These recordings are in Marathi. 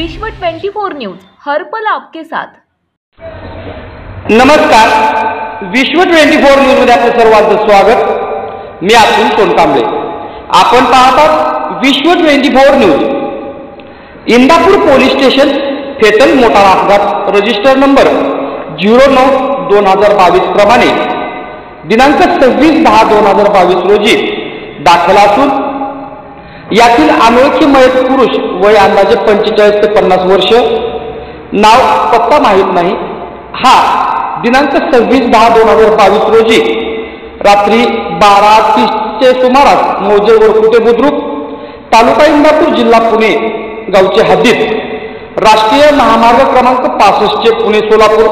विश्व 24 न्यूज हर पल आपके साथ। नमस्कार, विश्व 24 न्यूज मध्ये आपले सर्वांचं स्वागत। मी अतुल सोनकांबळे। आपण पाहतात Vishwa 24 news. Indapur police station fatal motor अपघात रजिस्टर नंबर 09/2022 प्रमाणे दिनांक 26/10/2022 रोजी दाखल असून यातील अनोळखी मयत पुरुष वय अंदाजे 45 ते 50 वर्ष, नाव पत्ता माहित नाही, हा दिनांक 26/10/2022 रोजी रात्री 12:30 सुमारास मौजे वरकुटे बुद्रुक तालुका इंदापूर जिल्हा पुणे गावचे हद्दीत राष्ट्रीय महामार्ग क्रमांक 65 पुणे सोलापूर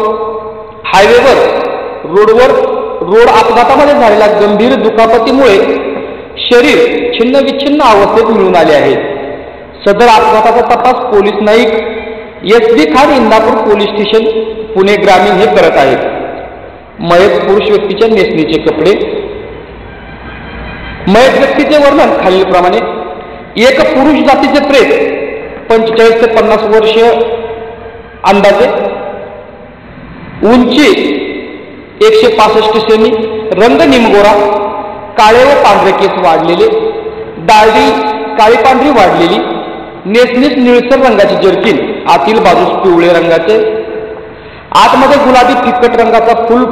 हायवेवर रोड अपघातामध्ये झालेल्या गंभीर दुखापतीमुळे शरीर छिन्नविच्छिन्न अवस्थेत मिळून आले आहे। सदर अपघाताचा तपास police Naik S B. Khan Indapur police station Pune ग्रामीण हे करत आहेत। मयत पुरुष व्यक्तीच्या नेसणीचे कपडे। मयत व्यक्तीचे वर्णन खालीलप्रमाणे। एक पुरुष जातीचे प्रेत 45 ते 50 वर्ष अंदाजे, उंची 165 सेमी, रंग निमगोरा, काळे व पांढरे केस वाढलेले, दाढी काळी पांढरी वाढलेली, नेसनीस निळसर रंगाची जर्किन, आतील बाजूस पिवळे रंगाचे, आतमध्ये गुलाबी फिकट रंगाचा फुल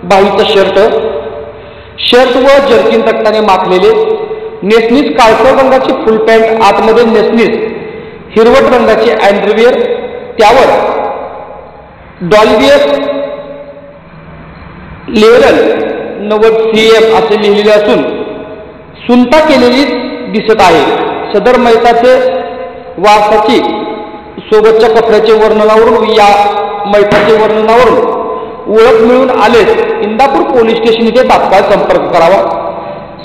बाहीचा शर्ट व जर्किन रक्ताने माखलेले, नेसनीस काळसर रंगाची फुल पॅन्ट, आतमध्ये नेसनीस हिरवट रंगाची अँडरवियर, त्यावर डॉलवियर लेवल 90 CM असे लिहिलेले असून सुंता केलेली दिसत आहे। सदर मैताचे वारसाची सोबतच्या कपड्याचे वर्णनावरून या मैताचे वर्णनावरून ओळख मिळून आलेच इंदापूर पोलीस स्टेशन इथे तात्काळ संपर्क करावा।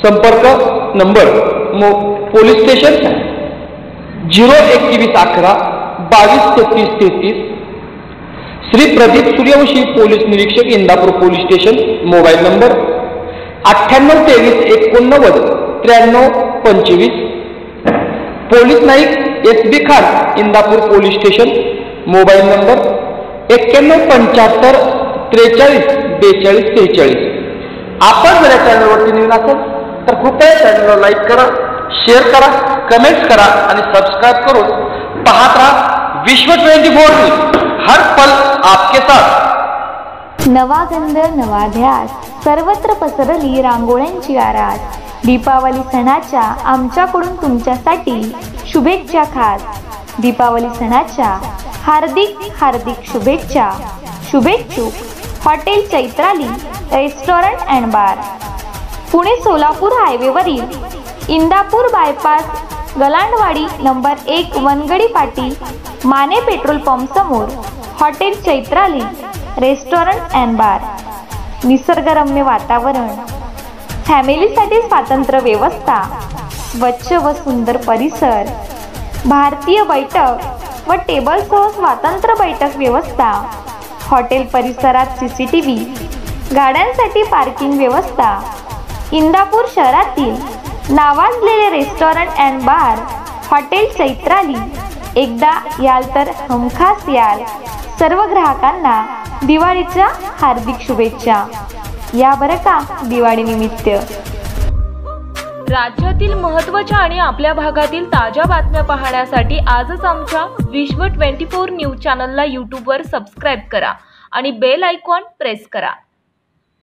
संपर्क number police station 02111 223333। Shri Pradeep Suryavanshi police निरीक्षक Indapur police station. Mobile number 982389 9325। Police Naik S B. Khan Indapur police station. Mobile number 9175 43 42 43। आपण जर या चॅनलवरती नवीन असाल तर कृपया चॅनलला लाईक करा, शेअर करा, कमेंट्स करा आणि सबस्क्राईब करून पाहत राहा विश्व 24 न्यूज हर पल आपके साथ। नवा गंध नवा ध्यास, सर्वत्र पसरली रांगोळ्यांची आरास। दीपावली सणाच्या आमच्याकडून तुमच्यासाठी शुभेच्छा खास। दीपावली सणाच्या हार्दिक शुभेच्छा। शुभेच्छुक hotel Chaitrali restaurant and bar, Pune Solapur हायवेवरील इंदापूर बायपास गलांडवाडी नंबर 1 वनगडी पाटी माने पेट्रोल पंप समोर hotel Chaitrali restaurant and bar. निसर्गरम्य वातावरण, फॅमिलीसाठी स्वातंत्र्य व्यवस्था, स्वच्छ व सुंदर परिसर, भारतीय बैठक व टेबलसह स्वतंत्र बैठक व्यवस्था, हॉटेल परिसरात CCTV, गाड्यांसाठी पार्किंग व्यवस्था। इंदापूर शहरातील नावाजलेले restaurant and bar hotel Chaitrali. एकदा याल तर हमखास याल। सर्व ग्राहकांना दिवाळीच्या हार्दिक शुभेच्छा। या बरं का दिवाळी निमित्त। राज्यातील महत्त्वाच्या आणि आपल्या भागातील ताज्या बातम्या पाहण्यासाठी आजच आमच्या विश्व 24 न्यूज चॅनलला YouTube वर सबस्क्राईब करा आणि बेल आयकॉन प्रेस करा।